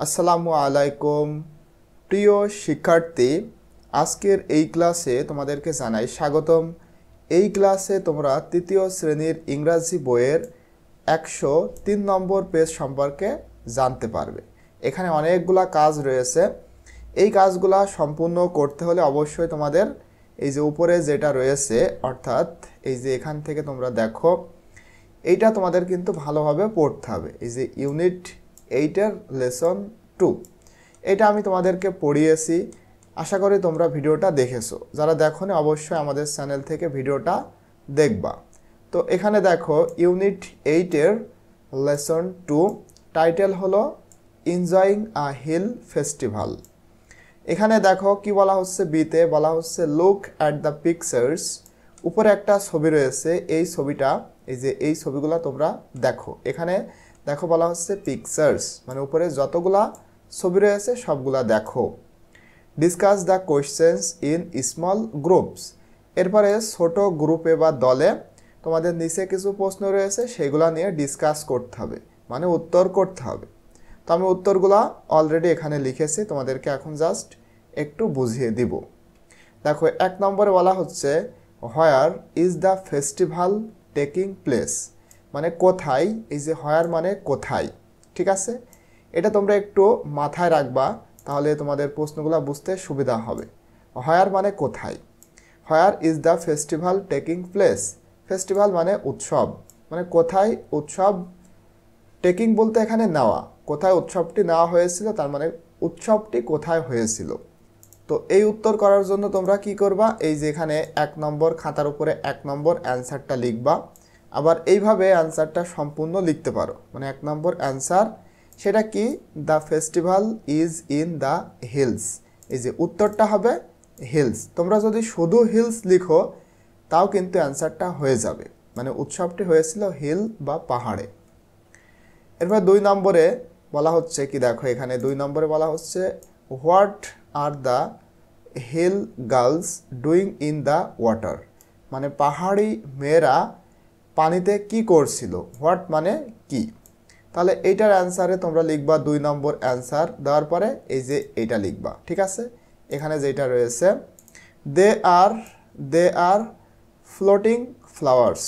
আসসালামু আলাইকুম প্রিয় শিক্ষার্থী, আজকের এই ক্লাসে তোমাদেরকে জানাই স্বাগতম। এই ক্লাসে তোমরা তৃতীয় শ্রেণীর ইংরাজি বইয়ের 103 নম্বর পেজ সম্পর্কে জানতে পারবে। এখানে অনেকগুলা কাজ রয়েছে। এই কাজগুলা সম্পূর্ণ করতে হলে অবশ্যই তোমাদের এই যে উপরে যেটা রয়েছে, অর্থাৎ এই যে এখান থেকে তোমরা দেখো, এইটা তোমাদের কিন্তু ভালোভাবে পড়তে হবে। এই যে ইউনিট 8-এর লেসন 2, এটা আমি তোমাদেরকে পড়িয়েছি। আশা করি তোমরা ভিডিওটা দেখেছো। যারা দেখোনি অবশ্যই আমাদের চ্যানেল থেকে ভিডিওটা দেখবা। তো এখানে দেখো ইউনিট 8-এর লেসন 2, টাইটেল হলো এনজয়িং আ হিল ফেস্টিভ্যাল। এখানে দেখো কি বলা হচ্ছে, বিতে বলা হচ্ছে লুক অ্যাট দ্য পিকচার্স। উপরে একটা ছবি রয়েছে, এই ছবিটা, এই যে এই ছবিগুলো তোমরা দেখো। এখানে দেখো বলা হচ্ছে পিকচার্স, মানে উপরে যতগুলা ছবি রয়েছে সবগুলা দেখো। Discuss the questions in small groups. এরপরে ছোট গ্রুপে বা দলে তোমাদের নিচে কিছু প্রশ্ন রয়েছে, সেগুলা নিয়ে ডিসকাস করতে হবে, মানে উত্তর করতে হবে। তো আমি উত্তরগুলা অলরেডি এখানে লিখেছি, তোমাদেরকে এখন জাস্ট একটু বুঝিয়ে দিব। দেখো 1 নম্বরে বলা হচ্ছে where is the festival taking place, মানে কোথায়। এই যে হোয়ার মানে কোথায়, ঠিক আছে। এটা তোমরা একটু মাথায় রাখবা, তাহলে তোমাদের প্রশ্নগুলো বুঝতে সুবিধা হবে। হোয়ার মানে কোথায়। Where is the festival taking place, festival মানে উৎসব, মানে কোথায় উৎসব। টেকিং বলতে এখানে নেওয়া, কোথায় উৎসবটি নেওয়া হয়েছিল, তার মানে উৎসবটি কোথায় হয়েছিল। তো এই উত্তর করার জন্য তোমরা কি করবা, এই যে এখানে 1 নম্বর খাতার উপরে 1 নম্বর অ্যান্সারটা লিখবা। আবার এইভাবে অ্যান্সারটা সম্পূর্ণ লিখতে পারো, মানে 1 নম্বর অ্যান্সার সেটা কি, the festival is in the hills. এই যে উত্তরটা হবে হিলস। তোমরা যদি শুধু হিলস লিখো তাও কিন্তু অ্যান্সারটা হয়ে যাবে, মানে উৎসবটি হয়েছিল হিল বা পাহাড়ে। এরপর 2 নম্বরে বলা হচ্ছে কি, দেখো এখানে 2 নম্বরে বলা হচ্ছে what are the hill girls doing in the water, মানে পাহাড়ি মেয়েরা পানিতে কি করছিল। হোয়াট মানে কি। তাহলে এইটার অ্যান্সারে তোমরা লিখবা 2 নম্বর অ্যান্সার দেওয়ার পরে এই যে এইটা লিখবা, ঠিক আছে। এখানে যেটা রয়েছে দে আর ফ্লোটিং ফ্লাওয়ার্স।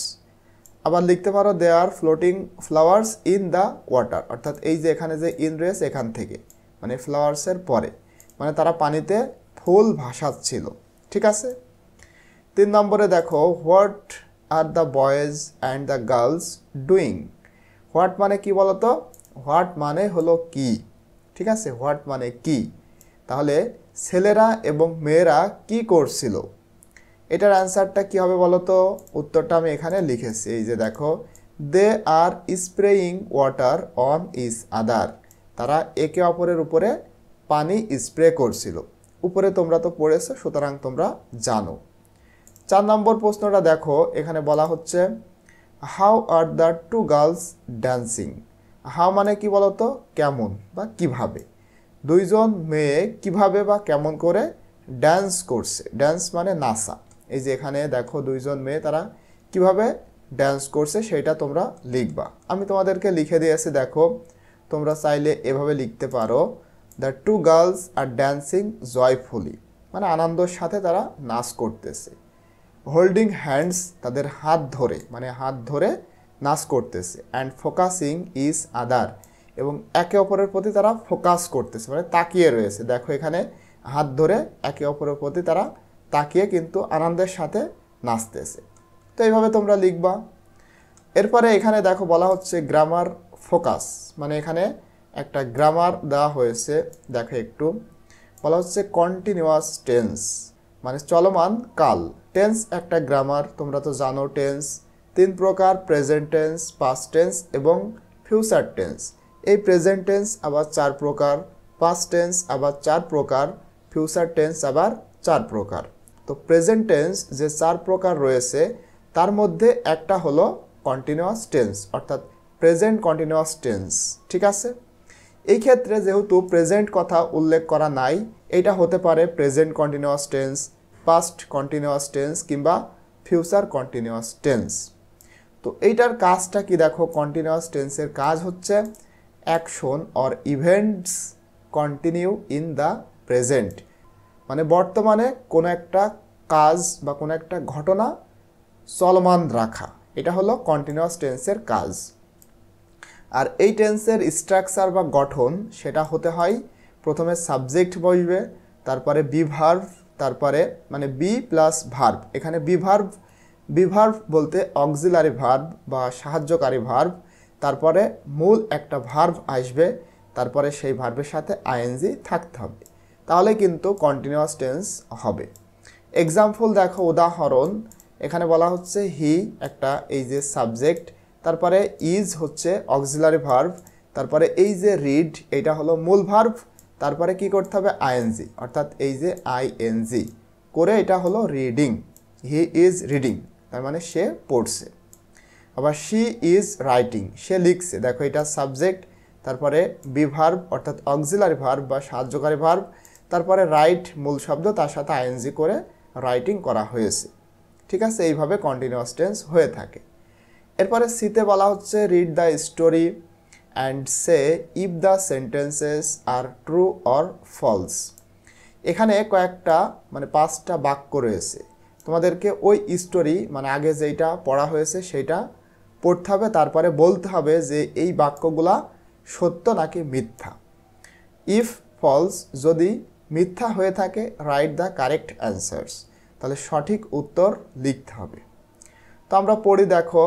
আবার লিখতে পারো দে আর floating flowers in the water, অর্থাৎ এই যে এখানে যে ইন রয়েছে এখান থেকে, মানে ফ্লাওয়ার্সের পরে, মানে তারা পানিতে ফুল ভাসাচ্ছিল, ঠিক আছে। 3 নম্বরে দেখো what are the boys and the girls doing. What মানে কি বলতো, হোয়াট মানে হলো কি, ঠিক আছে। হোয়াট মানে কি, তাহলে ছেলেরা এবং মেয়েরা কি করছিল। এটার অ্যান্সারটা কী হবে বলো তো, উত্তরটা আমি এখানে লিখেছি। এই যে দেখো দে আর স্প্রেয়িং ওয়াটার অন ইচ আদার, তারা একে অপরের উপরে পানি স্প্রে করছিল। উপরে তোমরা তো পড়েছো, সুতরাং তোমরা জানো। 4 নম্বর প্রশ্নটা দেখো, এখানে বলা হচ্ছে how are the 2 girls dancing. How মানে কি বলতো, কেমন বা কিভাবে। 2জন মেয়ে কিভাবে বা কেমন করে ড্যান্স করছে। ড্যান্স মানে নাচা। এই যে এখানে দেখো 2জন মেয়ে তারা কিভাবে ড্যান্স করছে সেটা তোমরা লিখবা। আমি তোমাদেরকে লিখে দিয়েছি, দেখো তোমরা চাইলে এভাবে লিখতে পারো the 2 girls are dancing joyfully, মানে আনন্দের সাথে তারা নাচ করতেছে। হোল্ডিং হ্যান্ডস, তাদের হাত ধরে, মানে হাত ধরে নাচ করতেছে। অ্যান্ড ফোকাসিং ইজ আদার, এবং একে অপরের প্রতি তারা ফোকাস করতেছে, মানে তাকিয়ে রয়েছে। দেখো এখানে হাত ধরে একে অপরের প্রতি তারা তাকিয়ে কিন্তু আনন্দের সাথে নাচতেছে। তো এইভাবে তোমরা লিখবা। এরপরে এখানে দেখো বলা হচ্ছে গ্রামার ফোকাস, মানে এখানে একটা গ্রামার দেওয়া হয়েছে। দেখো একটু বলা হচ্ছে কন্টিনিউয়াস টেন্স, মানে চলমান কাল। টেন্স একটা গ্রামার, তোমরা তো জানো টেন্স 3 প্রকার, প্রেজেন্ট টেন্স, পাস্ট টেন্স এবং ফিউচার টেন্স। এই প্রেজেন্ট টেন্স আবার 4 প্রকার, পাস্ট টেন্স আবার 4 প্রকার, ফিউচার টেন্স আবার 4 প্রকার। তো প্রেজেন্ট টেন্স যে 4 প্রকার রয়েছে তার মধ্যে একটা হলো কন্টিনিউয়াস টেন্স, অর্থাৎ প্রেজেন্ট কন্টিনিউয়াস টেন্স, ঠিক আছে। এই ক্ষেত্রে যেহেতু প্রেজেন্ট কথা উল্লেখ করা নাই, এটা হতে পারে present continuous tense, past continuous tense কিংবা ফিউচার কন্টিনিউয়াস টেন্স। তো এইটার কাজটা কি, দেখো কন্টিনিউয়াস টেন্সের কাজ হচ্ছে action or events continue in the present, মানে বর্তমানে কোনো একটা কাজ বা কোনো একটা ঘটনা চলমান রাখা, এটা হলো কন্টিনিউয়াস টেন্সের কাজ। আর এই টেন্সের স্ট্রাকচার বা গঠন সেটা হতে হয় প্রথমে সাবজেক্ট বসবে, তারপরে বি ভার্ব, তারপরে মানে বি প্লাস ভার্ব। এখানে বি ভার্ব বলতে অক্সিলারি ভার্ব বা সাহায্যকারী ভার্ব, তারপরে মূল একটা ভার্ব আসবে, তারপরে সেই ভার্বের সাথে আইএনজি থাকতে হবে, তাহলে কিন্তু কন্টিনিউয়াস টেন্স হবে। এক্সাম্পল দেখো, উদাহরণ, এখানে বলা হচ্ছে হি একটা এই যে সাবজেক্ট, তারপরে ইজ হচ্ছে অক্সিলারি ভার্ব, তারপরে এই যে রিড এটা হলো মূল ভার্ব, তারপরে কি করতে হবে আইএনজি, অর্থাৎ এই যে আইএনজি করে এটা হলো রিডিং, হি ইজ রিডিং, তার মানে সে পড়ছে। আবার শি ইজ রাইটিং, সে লিখছে, দেখো এটা সাবজেক্ট, তারপরে বি ভার্ব অর্থাৎ অক্সিলারি ভার্ব বা সাহায্যকারী ভার্ব, তারপরে রাইট মূল শব্দ, তার সাথে আইএনজি করে রাইটিং করা হয়েছে। ঠিক আছে, এইভাবে কন্টিনিউয়াস টেন্স হয়ে থাকে। এরপরে সিতে বলা হচ্ছে read the story and say if the sentences are true or false. এখানে কয়েকটা মানে 5টা বাক্য রয়েছে, তোমাদেরকে ওই স্টোরি মানে আগে যেইটা পড়া হয়েছে সেইটা পড়তে হবে, তারপরে বলতে হবে যে এই বাক্যগুলা সত্য নাকি মিথ্যা। ইফ ফলস, যদি মিথ্যা হয়ে থাকে রাইট দ্য কারেক্ট অ্যান্সার্স, তাহলে সঠিক উত্তর লিখতে হবে। তো আমরা পড়ি, দেখো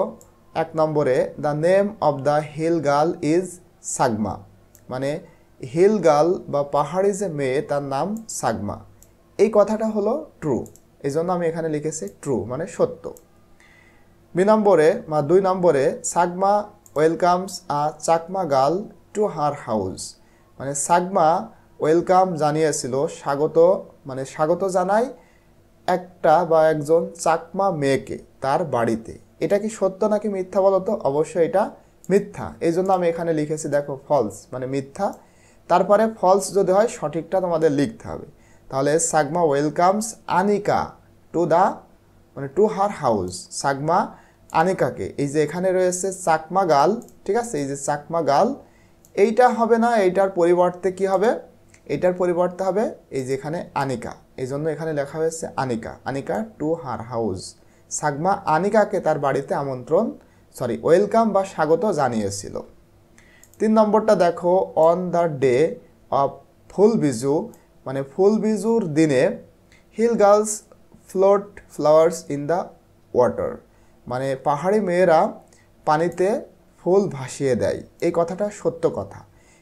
1 নম্বরে the name of the hill girl is Sagma, মানে হিল গার্ল বা পাহাড়ি যে মেয়ে তার নাম সাগমা, এই কথাটা হলো ট্রু, এই জন্য আমি এখানে লিখেছি ট্রু মানে সত্য। বি নম্বরে বা 2 নম্বরে Sagma welcomes a Chakma girl to her house, মানে সাগমা ওয়েলকাম জানিয়েছিল, স্বাগত মানে স্বাগত জানাই একটা বা একজন চাকমা মেয়েকে তার বাড়িতে। এটা কি সত্য নাকি মিথ্যা বলো তো? অবশ্যই এটা মিথ্যা, এই জন্য আমি এখানে লিখেছি দেখো ফলস মানে মিথ্যা। তারপরে ফলস যদি হয় সঠিকটা তোমাদের লিখতে হবে, তাহলে Sagma welcomes Anika to the মানে টু হার হাউস, সাগমা আনিকাকে, এই যে এখানে রয়েছে চাকমা গার্ল, ঠিক আছে, এই যে চাকমা গার্ল, এইটা হবে না, এইটার পরিবর্তে কি হবে, এটার পরিবর্তে হবে এই যে এখানে আনিকা, এই জন্য এখানে লেখা হয়েছে Anika, Anika to her house, Sagma আনিকাকে তার বাড়িতে আমন্ত্রণ ওয়েলকাম বা স্বাগত জানিয়েছিল। 3 নম্বরটা দেখো on the day of Phool Biju, মানে ফুল বিজুর দিনে hill girls float flowers in the water, মানে পাহাড়ি মেয়েরা পানিতে ফুল ভাসিয়ে দেয়, এই কথাটা সত্য কথা,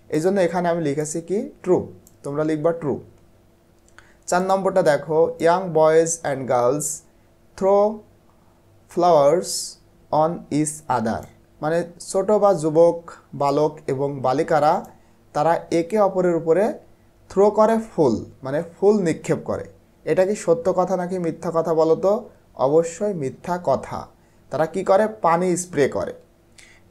এই জন্য এখানে আমি লিখেছি কি ট্রু, তোমরা লিখবা ট্রু। 4 নম্বরটা দেখো young boys and girls throw flowers on each other, মানে ছোট বা যুবক বালক এবং বালিকারা তারা একে অপরের উপরে থ্রো করে ফুল, মানে ফুল নিক্ষেপ করে, এটা কি সত্য কথা নাকি মিথ্যা কথা বলো তো? অবশ্যই মিথ্যা কথা, তারা কি করে পানি স্প্রে করে,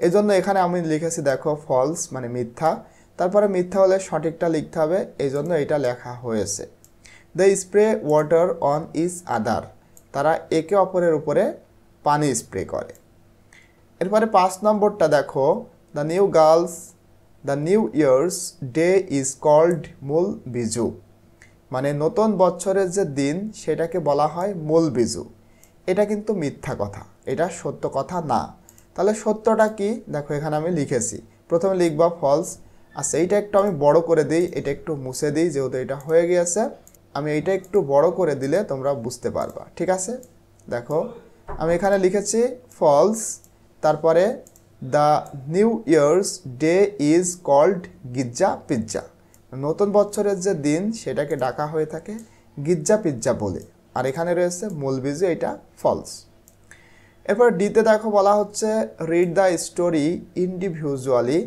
এই জন্য এখানে আমি লিখেছি দেখো ফলস মানে মিথ্যা, তারপরে মিথ্যা হলে সঠিকটা লিখতে হবে, এই জন্য এটা লেখা হয়েছে the spray water on each other, তারা একে অপরের উপরে পানি স্প্রে করে। এরপরে 5 নম্বরটা দেখো the new year's day is called Mul Biju, মানে নতুন বছরের যে দিন সেটাকে বলা হয় মূল বিজু, এটা কিন্তু মিথ্যা কথা, এটা সত্য কথা না। তাহলে সত্যটা কি, দেখো এখানে আমি লিখেছি, প্রথমে লিখবা ফলস। আচ্ছা এইটা একটু আমি বড় করে দিই, এটা একটু মুছে দিই, যেহেতু এটা হয়ে গিয়েছে, আমি এইটা একটু বড় করে দিলে তোমরা বুঝতে পারবা, ঠিক আছে। দেখো আমি এখানে লিখেছি ফলস, তারপরে the new year's day is called গিজ্জা পিজ্জা, নতুন বছরের যে দিন সেটাকে ডাকা হয়ে থাকে গিজ্জা পিজ্জা বলে, আর এখানে রয়েছে মূল বিজু, এটা ফলস। এরপর ডিতে দেখো বলা হচ্ছে রিড দ্য স্টোরি ইন্ডিভিজুয়ালি,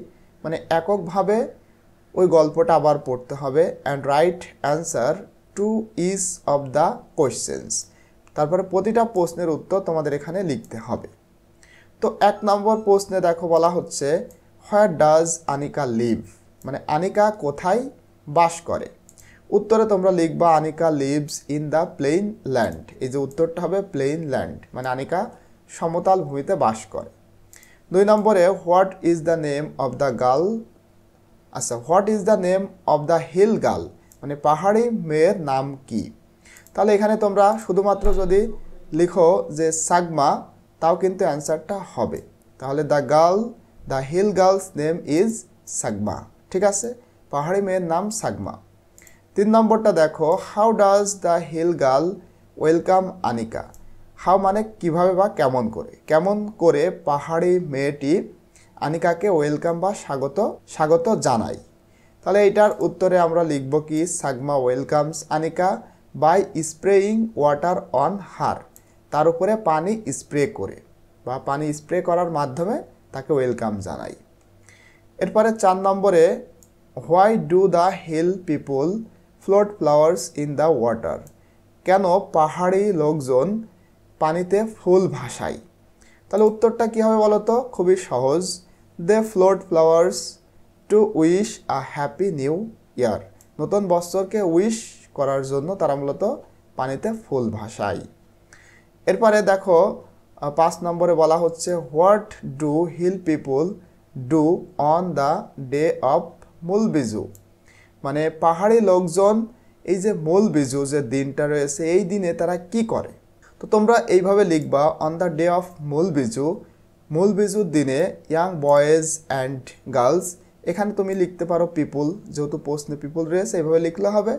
মানে এককভাবে ওই গল্পটা আবার পড়তে হবে, and write answer to each of the questions, তারপরে প্রতিটা প্রশ্নের উত্তর তোমাদের এখানে লিখতে হবে। তো 1 নম্বর প্রশ্নে দেখো বলা হচ্ছে হোয়ার ডাজ আনিকা লিভ, মানে আনিকা কোথায় বাস করে, উত্তরে তোমরা লিখবা Anika lives in the plain land, এই যে উত্তরটা হবে প্লেইন ল্যান্ড, মানে আনিকা সমতল ভূমিতে বাস করে। 2 নম্বরে what is the name of the girl আচ্ছা, what is the name of the hill girl, মানে পাহাড়ি মেয়ের নাম কি? তাহলে এখানে তোমরা শুধুমাত্র যদি লিখো যে সাগমা, তাও কিন্তু অ্যান্সারটা হবে। তাহলে the hill girl's name is Sagma. ঠিক আছে, পাহাড়ি মেয়ের নাম সাগমা। 3 নম্বরটা দেখো, how does the hill girl welcome Anika. How মানে কিভাবে বা কেমন করে পাহাড়ি মেয়েটি আনিকাকে ওয়েলকাম বা স্বাগত জানায়। তাহলে এটার উত্তরে আমরা লিখব কি, Sagma welcomes Anika by spraying water on her, তার উপরে পানি স্প্রে করে বা পানি স্প্রে করার মাধ্যমে তাকে ওয়েলকাম জানাই। এরপরে 4 নম্বরে, why do the hill people float flowers in the water, কেন পাহাড়ি লোকজন পানিতে ফুল ভাসায়? তাহলে উত্তরটা কী হবে বলো তো, খুবই সহজ, they float flowers to wish a happy new year, নতুন বছরকে উইশ করার জন্য তারা মূলত পানিতে ফুল ভাসায়। এরপরে দেখো 5 নম্বরে বলা হচ্ছে, what do hill people do on the day of Mul Biju, মানে পাহাড়ি লোকজন এই যে মূল বিজু যে দিনটা রয়েছে এই দিনে তারা কি করে? তো তোমরা এইভাবে লিখবা, অন দ্য ডে অফ মূল বিজুর দিনে ইয়াং বয়েজ অ্যান্ড গার্লস, এখানে তুমি লিখতে পারো পিপুল, যেহেতু প্রশ্নে পিপুল রয়েছে এইভাবে লিখলে হবে।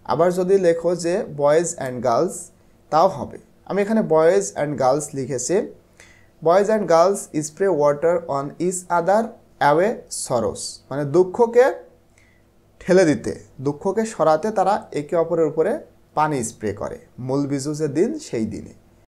আবার যদি লেখো যে বয়েজ অ্যান্ড গার্লস তাও হবে। আমি এখানে বয়েজ অ্যান্ড গার্লস লিখেছি। Boys and girls spray water on each other away sorrows, মানে দুঃখকে সরাতে তারা একে অপরের উপরে পানি স্প্রে করে মূল বিজু যে দিন সেই দিনে।